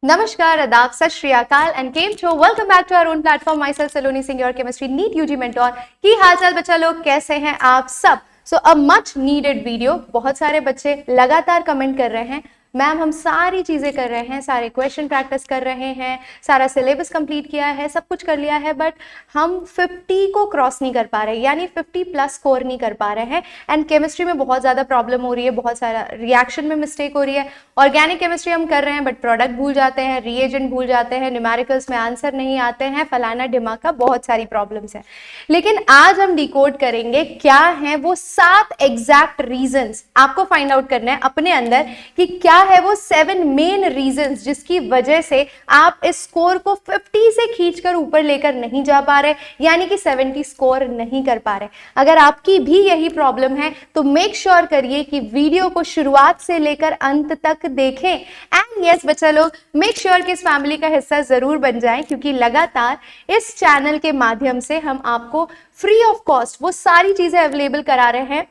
नमस्कार, आदाब, सत श्री अकाल एंड केम छो। Welcome back to our own platform. Myself Saloni Singh, your chemistry NEET UG mentor. की हाल चाल बच्चा लोग, कैसे हैं आप सब? So a much needed video. बहुत सारे बच्चे लगातार कमेंट कर रहे हैं, मैम हम सारी चीजें कर रहे हैं, सारे क्वेश्चन प्रैक्टिस कर रहे हैं, सारा सिलेबस कंप्लीट किया है, सब कुछ कर लिया है, बट हम 50 को क्रॉस नहीं कर पा रहे, यानी 50 प्लस स्कोर नहीं कर पा रहे हैं। एंड केमिस्ट्री में बहुत ज़्यादा प्रॉब्लम हो रही है, बहुत सारा रिएक्शन में मिस्टेक हो रही है। ऑर्गेनिक केमिस्ट्री हम कर रहे हैं बट प्रोडक्ट भूल जाते हैं, रिएजेंट भूल जाते हैं, न्यूमेरिकल्स में आंसर नहीं आते हैं, फलाना ढिमाका, बहुत सारी प्रॉब्लम्स हैं। लेकिन आज हम डिकोड करेंगे क्या हैं वो 7 एग्जैक्ट रीजंस। आपको फाइंड आउट करना है अपने अंदर कि क्या है वो 7 मेन रीजंस जिसकी वजह से आप इस स्कोर को 50 से खींचकर ऊपर लेकर नहीं जा पा रहे, यानी कि 70 स्कोर नहीं कर पा रहे। अगर आपकी भी यही प्रॉब्लम है तो मेक श्योर करिए कि वीडियो को शुरुआत से लेकर अंत तक देखें। एंड यस बच्चा लोग, मेक श्योर कि इस फैमिली का हिस्सा जरूर बन जाएं, क्योंकि लगातार इस चैनल के माध्यम से हम आपको फ्री ऑफ कॉस्ट वो सारी चीजें अवेलेबल करा रहे हैं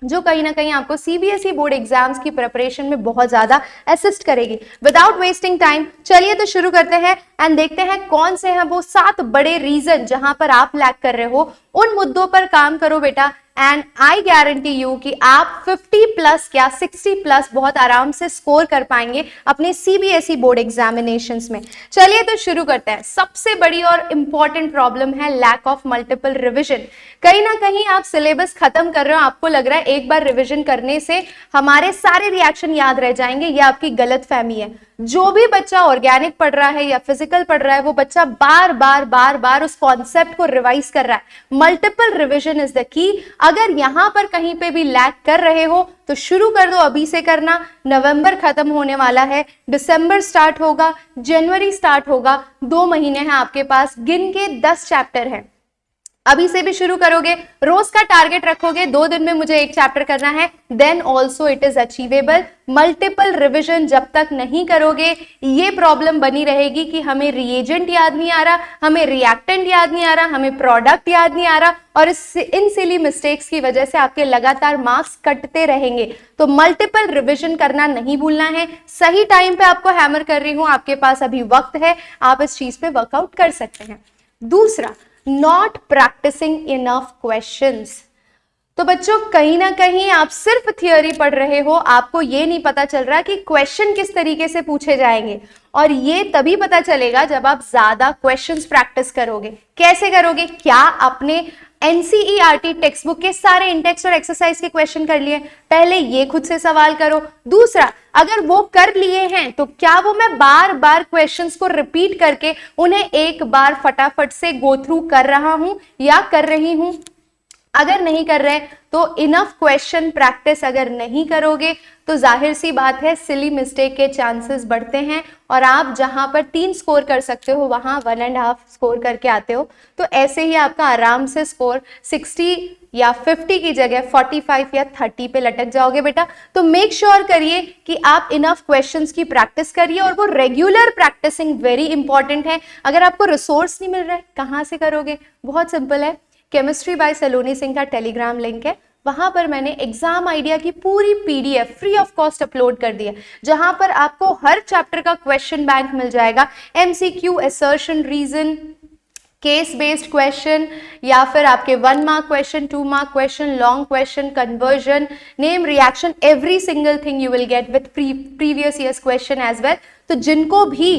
जो कहीं ना कहीं आपको सीबीएसई बोर्ड एग्जाम्स की प्रिपरेशन में बहुत ज्यादा असिस्ट करेगी। विदाउट वेस्टिंग टाइम चलिए तो शुरू करते हैं एंड देखते हैं कौन से हैं वो 7 बड़े रीजन जहां पर आप लैग कर रहे हो। उन मुद्दों पर काम करो बेटा, एंड आई गारंटी यू कि आप 50 प्लस क्या 60 प्लस बहुत आराम से स्कोर कर पाएंगे अपने सीबीएसई बोर्ड एग्जामिनेशंस में। चलिए तो शुरू करते हैं। सबसे बड़ी और इंपॉर्टेंट प्रॉब्लम है लैक ऑफ मल्टीपल रिविजन। कहीं ना कहीं आप सिलेबस खत्म कर रहे हो, आपको लग रहा है एक बार रिविजन करने से हमारे सारे रिएक्शन याद रह जाएंगे, ये आपकी गलत फहमी है। जो भी बच्चा ऑर्गेनिक पढ़ रहा है या फिजिकल पढ़ रहा है वो बच्चा बार बार उस कॉन्सेप्ट को रिवाइज कर रहा है। Multiple revision is the key. अगर यहां पर कहीं पे भी लैग कर रहे हो तो शुरू कर दो अभी से करना। नवंबर खत्म होने वाला है, दिसंबर स्टार्ट होगा, जनवरी स्टार्ट होगा, 2 महीने हैं आपके पास, गिन के 10 चैप्टर है। अभी से भी शुरू करोगे, रोज का टारगेट रखोगे, 2 दिन में मुझे 1 चैप्टर करना है, then also it is achievable. Multiple revision जब तक नहीं करोगे ये प्रॉब्लम बनी रहेगी कि हमें रिएजेंट याद नहीं आ रहा, हमें रिएक्टेंट याद नहीं आ रहा, हमें प्रोडक्ट याद नहीं आ रहा, और इन सिली मिस्टेक्स की वजह से आपके लगातार मार्क्स कटते रहेंगे। तो मल्टीपल रिविजन करना नहीं भूलना है। सही टाइम पे आपको हैमर कर रही हूं, आपके पास अभी वक्त है, आप इस चीज पे वर्कआउट कर सकते हैं। दूसरा, नॉट प्रैक्टिसिंग इनफ क्वेश्चंस। तो बच्चों कहीं ना कहीं आप सिर्फ थियोरी पढ़ रहे हो, आपको ये नहीं पता चल रहा कि क्वेश्चन किस तरीके से पूछे जाएंगे, और ये तभी पता चलेगा जब आप ज्यादा क्वेश्चंस प्रैक्टिस करोगे। कैसे करोगे? क्या आपने एनसीईआरटी टेक्स्ट बुक के सारे इंडेक्स और एक्सरसाइज के क्वेश्चन कर लिए? पहले ये खुद से सवाल करो। दूसरा, अगर वो कर लिए हैं तो क्या वो मैं बार बार क्वेश्चंस को रिपीट करके उन्हें एक बार फटाफट से गो थ्रू कर रहा हूं या कर रही हूं? अगर नहीं कर रहे तो इनफ क्वेश्चन प्रैक्टिस अगर नहीं करोगे तो जाहिर सी बात है सिली मिस्टेक के चांसेस बढ़ते हैं, और आप जहां पर 3 स्कोर कर सकते हो वहां 1.5 स्कोर करके आते हो। तो ऐसे ही आपका आराम से स्कोर 60 या 50 की जगह 45 या 30 पे लटक जाओगे बेटा। तो मेक श्योर करिए कि आप इनफ क्वेश्चंस की प्रैक्टिस करिए, और वो रेगुलर प्रैक्टिसिंग वेरी इंपॉर्टेंट है। अगर आपको रिसोर्स नहीं मिल रहा है, कहां से करोगे? बहुत सिंपल है, केमिस्ट्री बाय सलोनी सिंह का टेलीग्राम लिंक है, वहां पर मैंने एग्जाम आइडिया की पूरी PDF free of cost upload कर दिया, जहां पर आपको हर चैप्टर का क्वेश्चन बैंक मिल जाएगा। MCQ, assertion, reason, case based question, या फिर आपके 1 mark question, 2 mark question, long question, conversion, name, reaction, every single thing you will get with previous years question as well. तो जिनको भी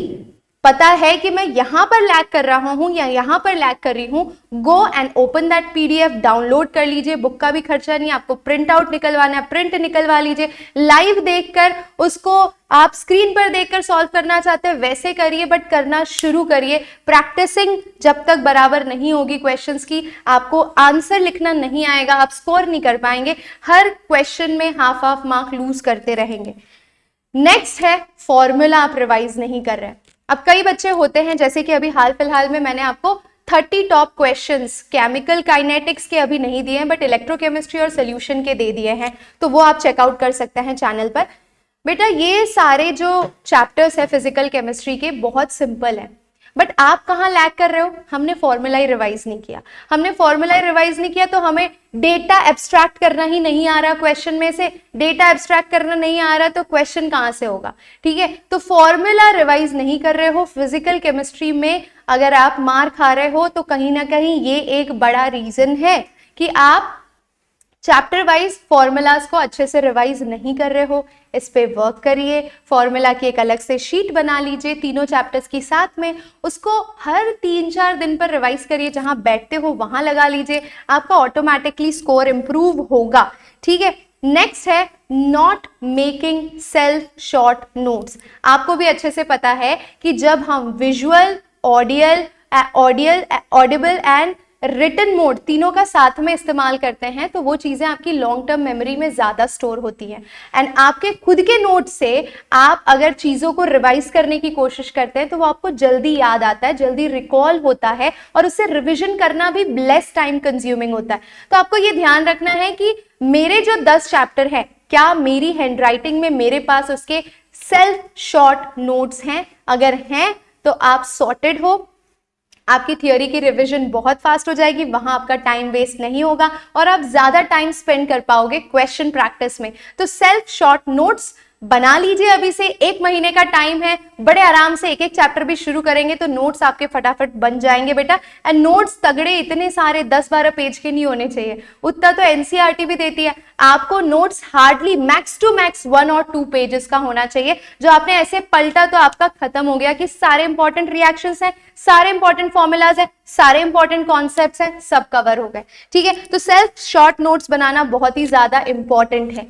पता है कि मैं यहां पर लैग कर रहा हूं या यहां पर लैग कर रही हूं, go and open that PDF, download कर लीजिए। बुक का भी खर्चा नहीं, आपको प्रिंट आउट निकलवाना है, प्रिंट निकलवा लीजिए। लाइव देखकर उसको आप स्क्रीन पर देखकर सॉल्व करना चाहते हैं वैसे करिए, बट करना शुरू करिए। प्रैक्टिसिंग जब तक बराबर नहीं होगी क्वेश्चंस की, आपको आंसर लिखना नहीं आएगा, आप स्कोर नहीं कर पाएंगे, हर क्वेश्चन में हाफ मार्क लूज करते रहेंगे। नेक्स्ट है फॉर्मूला आप रिवाइज नहीं कर रहे हैं। अब कई बच्चे होते हैं, जैसे कि अभी हाल फिलहाल में मैंने आपको 30 टॉप क्वेश्चंस केमिकल काइनेटिक्स के अभी नहीं दिए हैं, बट इलेक्ट्रोकेमिस्ट्री और सोल्यूशन के दे दिए हैं, तो वो आप चेकआउट कर सकते हैं चैनल पर। बेटा ये सारे जो चैप्टर्स है फिजिकल केमिस्ट्री के बहुत सिंपल है। बट आप कहाँ लैग कर रहे हो? हमने फॉर्मूला ही रिवाइज नहीं किया। हमने फॉर्मूला ही रिवाइज नहीं किया तो हमें डेटा एब्स्ट्रैक्ट करना ही नहीं आ रहा क्वेश्चन में से। डेटा एब्स्ट्रैक्ट करना नहीं आ रहा तो क्वेश्चन कहाँ से होगा? ठीक है, तो फॉर्मूला रिवाइज नहीं कर रहे हो फिजिकल केमिस्ट्री में, अगर आप मार खा रहे हो तो कहीं ना कहीं ये एक बड़ा रीजन है कि आप चैप्टर वाइज फॉर्मूलाज को अच्छे से रिवाइज नहीं कर रहे हो। इस पे वर्क करिए, फॉर्मूला की एक अलग से शीट बना लीजिए तीनों चैप्टर्स की साथ में, उसको हर 3-4 दिन पर रिवाइज करिए, जहां बैठते हो वहां लगा लीजिए, आपका ऑटोमेटिकली स्कोर इंप्रूव होगा। ठीक है, नेक्स्ट है not making self short notes. आपको भी अच्छे से पता है कि जब हम visual, audible and written mode तीनों का साथ में इस्तेमाल करते हैं तो वो चीजें आपकी लॉन्ग टर्म मेमोरी में ज्यादा स्टोर होती हैं। एंड आपके खुद के नोट से आप अगर चीजों को रिवाइज करने की कोशिश करते हैं तो वो आपको जल्दी याद आता है, जल्दी रिकॉल होता है और उससे रिविजन करना भी लेस टाइम कंज्यूमिंग होता है। तो आपको ये ध्यान रखना है कि मेरे जो 10 चैप्टर हैं, क्या मेरी हैंडराइटिंग में मेरे पास उसके सेल्फ शॉर्ट नोट्स हैं? अगर हैं तो आप सॉर्टेड हो, आपकी थियोरी की रिवीजन बहुत फास्ट हो जाएगी, वहां आपका टाइम वेस्ट नहीं होगा और आप ज्यादा टाइम स्पेंड कर पाओगे क्वेश्चन प्रैक्टिस में। तो सेल्फ शॉर्ट नोट्स बना लीजिए, अभी से 1 महीने का टाइम है, बड़े आराम से एक एक चैप्टर भी शुरू करेंगे तो नोट्स आपके फटाफट बन जाएंगे बेटा। एंड नोट्स तगड़े इतने सारे 10-12 पेज के नहीं होने चाहिए, उतना तो एनसीईआरटी भी देती है। आपको notes hardly max two max 1 और 2 पेजेस का होना चाहिए, जो आपने ऐसे पलटा तो आपका खत्म हो गया कि सारे इंपॉर्टेंट रिएक्शंस हैं, सारे इंपॉर्टेंट फॉर्मूलाज हैं, सारे इंपॉर्टेंट कॉन्सेप्ट्स हैं, सब कवर हो गए। ठीक है, तो सेल्फ शॉर्ट नोट्स बनाना बहुत ही ज्यादा इंपॉर्टेंट है।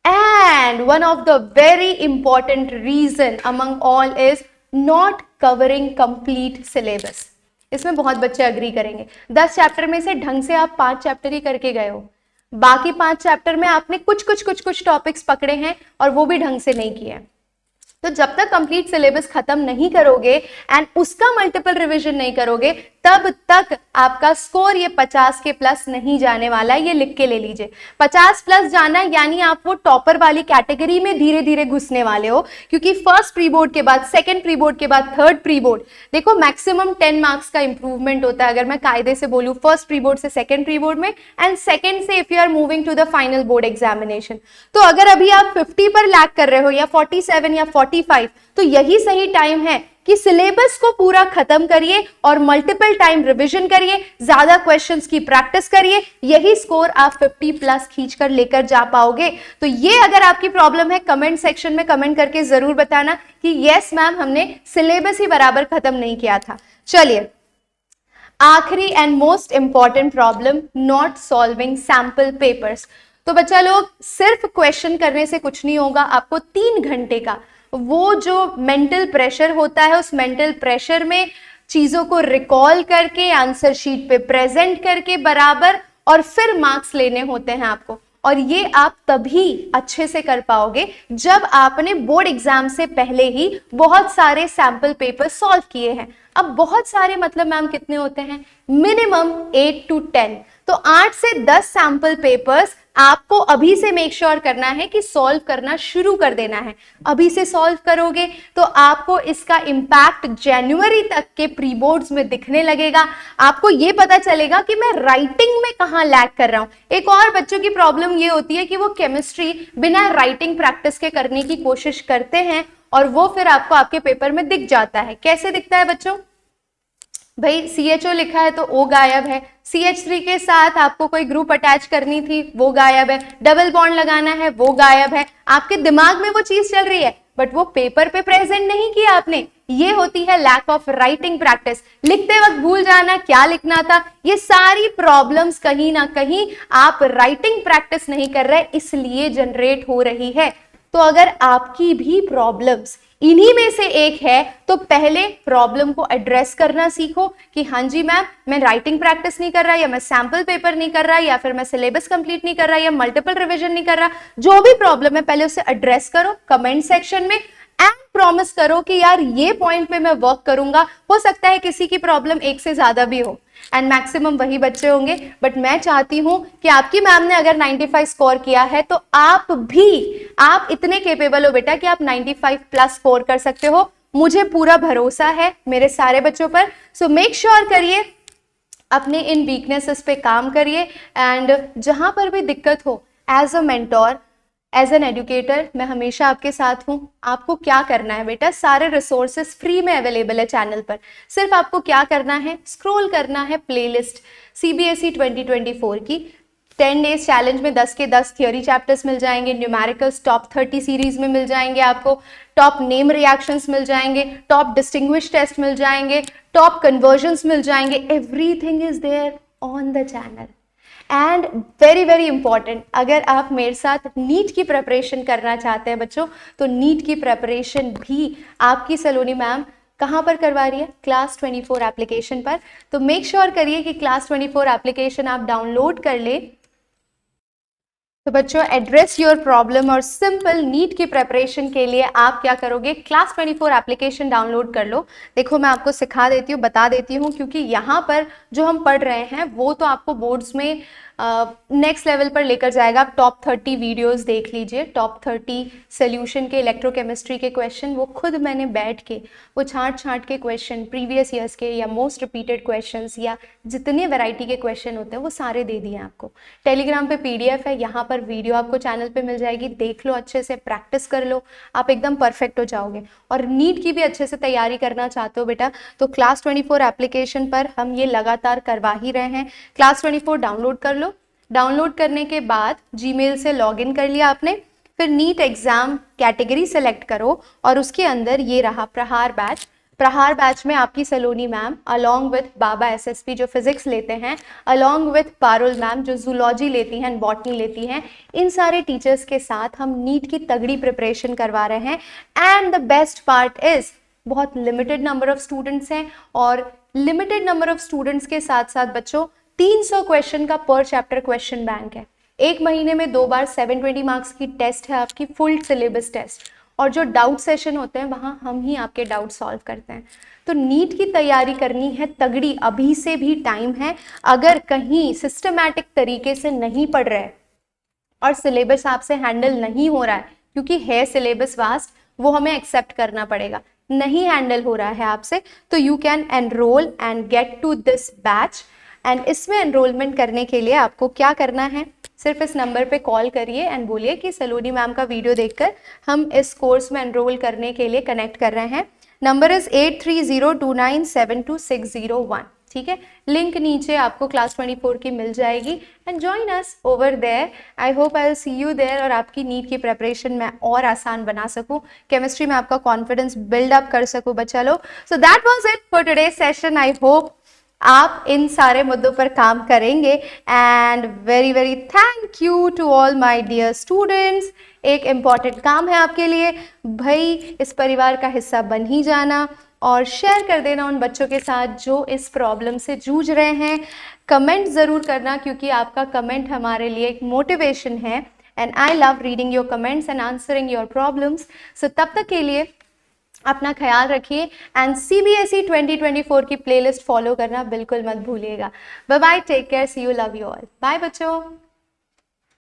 And one of the very important reason among all is not covering complete syllabus. इसमें बहुत बच्चे अग्री करेंगे। 10 चैप्टर में से ढंग से आप 5 चैप्टर ही करके गए हो, बाकी 5 चैप्टर में आपने कुछ टॉपिक्स पकड़े हैं और वो भी ढंग से नहीं किए हैं। तो जब तक कंप्लीट सिलेबस खत्म नहीं करोगे एंड उसका मल्टीपल रिवीजन नहीं करोगे तब तक आपका स्कोर ये 50 के प्लस नहीं जाने वाला है। ये लिख के ले लीजिए, 50 प्लस जाना यानी आप वो टॉपर वाली कैटेगरी में धीरे धीरे घुसने वाले हो, क्योंकि फर्स्ट प्री बोर्ड के बाद, सेकंड प्री बोर्ड के बाद थर्ड प्री बोर्ड, देखो मैक्सिमम 10 मार्क्स का इंप्रूवमेंट होता है अगर मैं कायदे से बोलूं, फर्स्ट प्री बोर्ड से सेकंड प्री बोर्ड में एंड सेकंड से if you are moving to the final board examination. तो अगर अभी आप 50 पर लैग कर रहे हो या 47 या 45, तो यही सही टाइम है कि सिलेबस को पूरा खत्म करिए और मल्टीपल टाइम रिवीजन करिए, ज्यादा क्वेश्चंस की प्रैक्टिस करिए, यही स्कोर आप 50 प्लस खींचकर लेकर जा पाओगे। तो ये अगर आपकी प्रॉब्लम है, कमेंट सेक्शन में कमेंट करके जरूर बताना कि यस मैम हमने सिलेबस ही बराबर खत्म नहीं किया था। चलिए, आखिरी and most important problem, not solving sample papers. तो बच्चा लोग, सिर्फ क्वेश्चन करने से कुछ नहीं होगा, आपको 3 घंटे का वो जो मेंटल प्रेशर होता है, उस मेंटल प्रेशर में चीजों को रिकॉल करके आंसर शीट पे प्रेजेंट करके बराबर और फिर मार्क्स लेने होते हैं आपको। और ये आप तभी अच्छे से कर पाओगे जब आपने बोर्ड एग्जाम से पहले ही बहुत सारे सैंपल पेपर सॉल्व किए हैं। अब बहुत सारे मतलब मैम कितने होते हैं? Minimum 8 to 10। तो 8 से 10 सैंपल पेपर्स आपको अभी से मेक श्योर करना है कि सॉल्व करना शुरू कर देना है। अभी से सॉल्व करोगे तो आपको इसका इम्पैक्ट जनवरी तक के प्री बोर्ड्स में दिखने लगेगा। आपको ये पता चलेगा कि मैं राइटिंग में कहाँ लैग कर रहा हूँ। एक और बच्चों की प्रॉब्लम ये होती है कि वो केमिस्ट्री बिना राइटिंग प्रैक्टिस के करने की कोशिश करते हैं और वो फिर आपको आपके पेपर में दिख जाता है। कैसे दिखता है बच्चों? भाई CHO लिखा है तो O गायब है, CH3 के साथ आपको कोई ग्रुप अटैच करनी थी वो गायब है, डबल बॉन्ड लगाना है वो गायब है। आपके दिमाग में वो चीज चल रही है बट वो पेपर पे प्रेजेंट नहीं किया आपने। ये होती है लैक ऑफ राइटिंग प्रैक्टिस। लिखते वक्त भूल जाना क्या लिखना था। ये सारी प्रॉब्लम्स कहीं ना कहीं आप राइटिंग प्रैक्टिस नहीं कर रहे इसलिए जनरेट हो रही है। तो अगर आपकी भी प्रॉब्लम्स इन्हीं में से एक है तो पहले प्रॉब्लम को एड्रेस करना सीखो कि हाँ जी मैम, मैं राइटिंग प्रैक्टिस नहीं कर रहा, या मैं सैंपल पेपर नहीं कर रहा, या फिर मैं सिलेबस कंप्लीट नहीं कर रहा, या मल्टीपल रिवीजन नहीं कर रहा। जो भी प्रॉब्लम है पहले उसे एड्रेस करो कमेंट सेक्शन में एंड प्रॉमिस करो कि यार ये पॉइंट पे मैं वर्क करूंगा। हो सकता है किसी की प्रॉब्लम एक से ज्यादा भी हो एंड मैक्सिमम वही बच्चे होंगे, बट मैं चाहती हूं कि आपकी मैम ने अगर 95 स्कोर किया है तो आप इतने केपेबल हो बेटा कि आप 95 प्लस स्कोर कर सकते हो। मुझे पूरा भरोसा है मेरे सारे बच्चों पर। सो मेक श्योर करिए, अपने इन वीकनेसेस पे काम करिए, एंड जहाँ पर भी दिक्कत हो, as a mentor, as an educator, मैं हमेशा आपके साथ हूँ। आपको क्या करना है बेटा, सारे रिसोर्सेज फ्री में अवेलेबल है चैनल पर। सिर्फ आपको क्या करना है, स्क्रॉल करना है प्लेलिस्ट CBSE 2024 की। 10 डेज चैलेंज में 10 के 10 थियोरी चैप्टर्स मिल जाएंगे, न्यूमेरिकल्स टॉप 30 सीरीज में मिल जाएंगे आपको, टॉप नेम रिएक्शंस मिल जाएंगे, टॉप डिस्टिंग्विश टेस्ट मिल जाएंगे, टॉप कन्वर्जन्स मिल जाएंगे। Everything is there on the channel. And very very important, अगर आप मेरे साथ नीट की प्रिपरेशन करना चाहते हैं बच्चों, तो नीट की प्रिपरेशन भी आपकी सलोनी मैम कहाँ पर करवा रही है, क्लास 24 एप्लीकेशन पर। तो मेक श्योर करिए कि क्लास 24 एप्लीकेशन आप डाउनलोड कर ले। तो बच्चों, एड्रेस योर प्रॉब्लम और सिंपल नीट की प्रिपरेशन के लिए आप क्या करोगे, क्लास 24 एप्लीकेशन डाउनलोड कर लो। देखो मैं आपको सिखा देती हूँ, बता देती हूँ, क्योंकि यहाँ पर जो हम पढ़ रहे हैं वो तो आपको बोर्ड्स में नेक्स्ट लेवल पर लेकर जाएगा। आप टॉप 30 वीडियोस देख लीजिए, टॉप 30 सोल्यूशन के इलेक्ट्रोकेमिस्ट्री के क्वेश्चन, वो खुद मैंने बैठ के वो छांट के क्वेश्चन, प्रीवियस ईयर्स के या मोस्ट रिपीटेड क्वेश्चंस या जितने वैरायटी के क्वेश्चन होते हैं वो सारे दे दिए आपको। टेलीग्राम पे PDF है, यहाँ पर वीडियो आपको चैनल पे मिल जाएगी, देख लो, अच्छे से प्रैक्टिस कर लो, आप एकदम परफेक्ट हो जाओगे। और नीट की भी अच्छे से तैयारी करना चाहते हो बेटा, तो क्लास 24 एप्लीकेशन पर हम ये लगातार करवा ही रहे हैं। क्लास 24 डाउनलोड कर लो। डाउनलोड करने के बाद जीमेल से लॉगिन कर लिया आपने, फिर नीट एग्जाम कैटेगरी सेलेक्ट करो और उसके अंदर ये रहा प्रहार बैच। प्रहार बैच में आपकी Saloni ma'am along with Baba SSP जो फिजिक्स लेते हैं, अलॉन्ग विथ पारुल मैम जो जूलॉजी लेती हैं, बॉटनी लेती हैं, इन सारे टीचर्स के साथ हम नीट की तगड़ी प्रिपरेशन करवा रहे हैं। And the best part is, बहुत लिमिटेड नंबर ऑफ स्टूडेंट्स हैं, और लिमिटेड नंबर ऑफ स्टूडेंट्स के साथ साथ बच्चों 300 क्वेश्चन का पर चैप्टर क्वेश्चन बैंक है। एक महीने में 2 बार 720 मार्क्स की टेस्ट है आपकी, फुल सिलेबस टेस्ट, और जो डाउट सेशन होते हैं वहाँ हम ही आपके डाउट सॉल्व करते हैं। तो नीट की तैयारी करनी है तगड़ी, अभी से भी टाइम है। अगर कहीं सिस्टमैटिक तरीके से नहीं पढ़ रहे और सिलेबस आपसे हैंडल नहीं हो रहा है, क्योंकि है सिलेबस वास्ट, वो हमें एक्सेप्ट करना पड़ेगा, नहीं हैंडल हो रहा है आपसे, तो you can enroll and get to this batch. And इसमें एनरोलमेंट करने के लिए आपको क्या करना है, सिर्फ इस नंबर पे कॉल करिए एंड बोलिए कि सलोनी मैम का वीडियो देखकर हम इस कोर्स में एनरोल करने के लिए कनेक्ट कर रहे हैं। Number is 8302972601। ठीक है, लिंक नीचे आपको क्लास 24 की मिल जाएगी, and join us over there. I hope I will see you there, और आपकी नीट की प्रिपरेशन मैं और आसान बना सकूं, केमिस्ट्री में आपका कॉन्फिडेंस बिल्डअप कर सकूं बच्चा लोग। So that was it for today session. I hope आप इन सारे मुद्दों पर काम करेंगे, and very very thank you to all my dear students. एक इम्पॉर्टेंट काम है आपके लिए भाई, इस परिवार का हिस्सा बन ही जाना और शेयर कर देना उन बच्चों के साथ जो इस प्रॉब्लम से जूझ रहे हैं। कमेंट ज़रूर करना, क्योंकि आपका कमेंट हमारे लिए एक मोटिवेशन है, and I love reading your comments and answering your problems. So तब तक के लिए अपना ख्याल रखिए, एंड CBSE 2024 की प्लेलिस्ट फॉलो करना बिल्कुल मत भूलिएगा। Bye bye, take care, see you, love you all, bye बच्चों।